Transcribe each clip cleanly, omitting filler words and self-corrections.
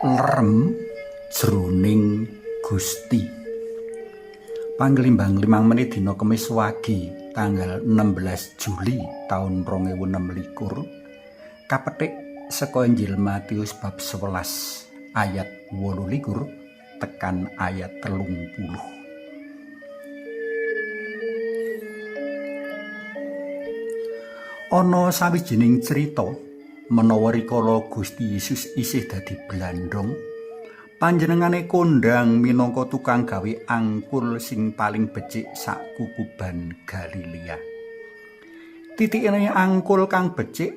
Lerem jroning Gusti. Panglimbang 5 menit dina Kemis Wage tanggal 16 Juli taun 2026 kapetik saka Injil Matius bab 11 ayat 28 tekan ayat 30. Ana sawijining crita menawa rikala Gusti Yesus isih dadi blandhong, panjenengane kondhang minangka tukang gawe angkul sing paling becik sak kukuban Galilea. Titikane angkul kang becik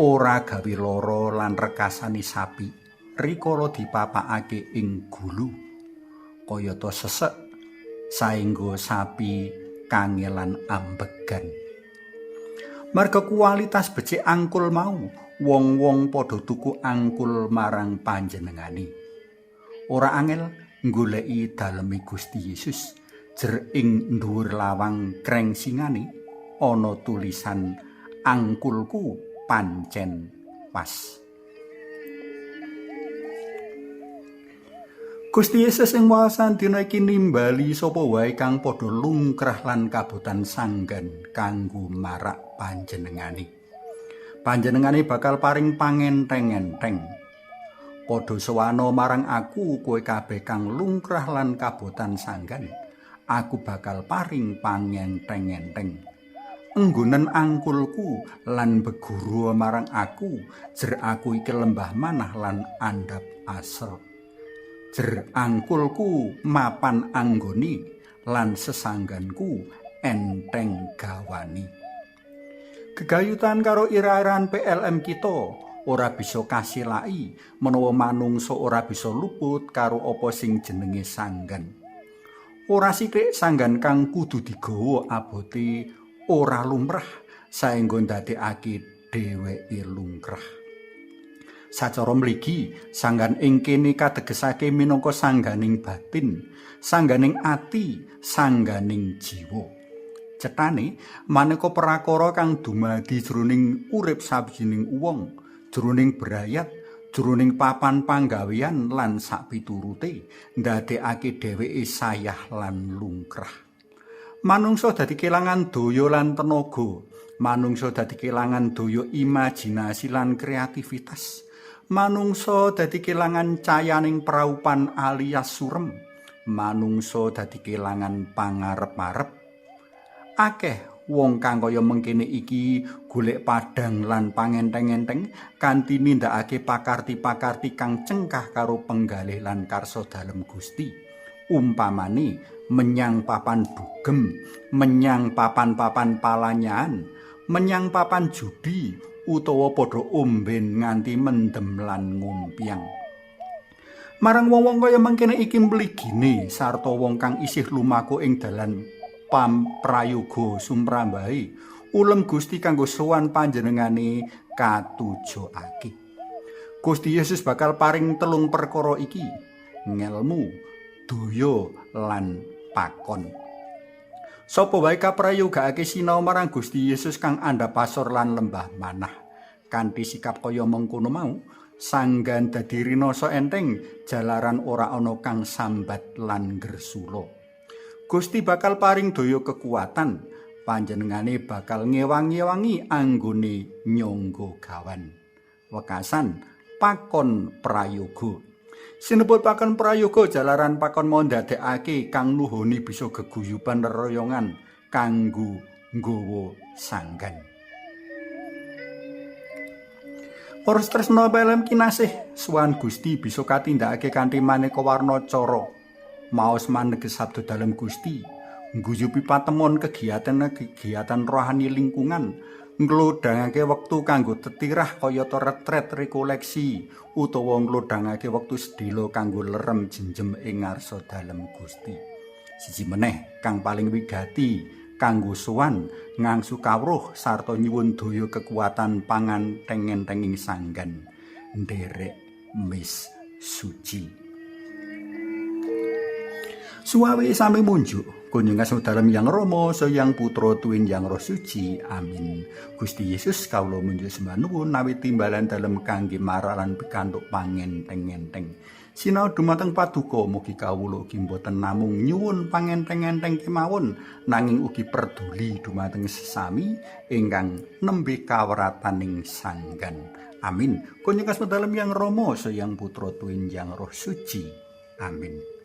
ora gawe lara lan rekasane sapi rikala dipapakake ing gulu kayata sesek saengga sapi kangelan ambegan. Marga kualitas becik angkul mau, wong-wong padha tuku angkul marang panjenengane. Ora angel nggoleki daleme Gusti Yesus, jer ing dhuwur lawang krengsingane ana tulisan angkulku pancen pas. Gusti Yesus ing wasan dina iki nimbali sapa wae kang padha lungkrah lan kabotan sanggan kanggo marak panjenengane. Panjenengane bakal paring pangenteng-enteng. Padha sewano marang aku kowe kabeh kang lungkrah lan kabotan sanggan. Aku bakal paring pangenteng-enteng. Enggonen angkulku lan beguru marang aku, jer aku iki lembah manah lan andhap asor. Jer angkulku mapan anggoni lan sesangganku enteng gawani. Gegayutan karo ira-iran PLM kita ora bisa kasilaki menawa manungsa ora bisa luput karo apa sing jenenge sanggan. Ora sithik sanggan kang kudu digawa abote ora lumrah saengga ndadekake dheweke lungkrah. Sacara mligi, sanggan ing kene kategesake minangka sangganing batin, sangganing ati, sangganing jiwa. Cetane maneka prakara kang dumadi jroning urip sawijining wong, jroning brayat, jroning papan panggawean lan sapiturute ndadekake dheweke sayah lan lungkrah. Manungsa dadi kelangan daya lan tenaga, manungsa dadi kelangan daya imajinasi lan kreativitas. Manungsa dadi kelangan cayaning praupan alias surem, manungsa dadi kelangan pangarep-arep. Akeh wong kang kaya mengkene iki golek padhang lan pangenteng-enteng kanthi nindakake pakarti-pakarti kang cengkah karo penggalih lan karsa dalem Gusti. Umpamane menyang papan dugem, menyang papan-papan palanyahan, menyang papan judi, utawa padha omben nganti mendem lan ngumpiang. Marang wong-wong kaya mengkene iki mligine sarta wong kang isih lumaku ing dalan prayoga sumrambahe, ulem Gusti kanggo sowan panjenengane katujokake. Gusti Yesus bakal paring 3 perkara iki: ngelmu, daya lan pakon. Sapa wae kaprayogakake sinau marang Gusti Yesus kang andhap pasor lan lembah manah. Kanthi sikap kaya mengkono mau, sanggan dadi rinasa enteng jalaran ora ana kang sambat lan gresula. Gusti bakal paring daya kekuatan, panjenengane bakal ngewang-ewangi anggone nyangga gawan. Wekasan pakon prayoga. Sinebut pakon prayoga jalaran pakon mau ndadekake kang nuhuni bisa geguyuban reroyongan kanggo nggawa sanggan. Para tresna PLM kinasih, suwan Gusti bisa katindakake kanthi maneka warna cara. Maos maneges sabda dalem Gusti, ngguyupi patemon kegiatan rohani lingkungan, nglodhangake wektu kanggo tetirah kayata retret rekoleksi utawa nglodhangake wektu sedhela kanggo lerem jenjem ing ngarsa dalem Gusti. Siji meneh kang paling wigati kanggo sowan ngangsu kawruh sarta nyuwun daya kekuatan panganteng-entenging sanggan nderek mis suci. Suwawe sami munjuk, kunjungan dalem yang Rama, sayang Putra tuwin yang Roh Suci. Amin. Gusti Yesus kawula munjuk sembah nuwun nawi timbalan dalem kangge marak lan pikantuk pangenteng-enteng. Sinau dumateng paduka mugi kawula ugi boten namung nyuwun pangenteng-enteng kemawon nanging ugi peduli dumateng sesami ingkang nembe kawrataning sanggan. Amin. Kunjungan dalem yang Rama, sayang Putra tuwin yang Roh Suci. Amin.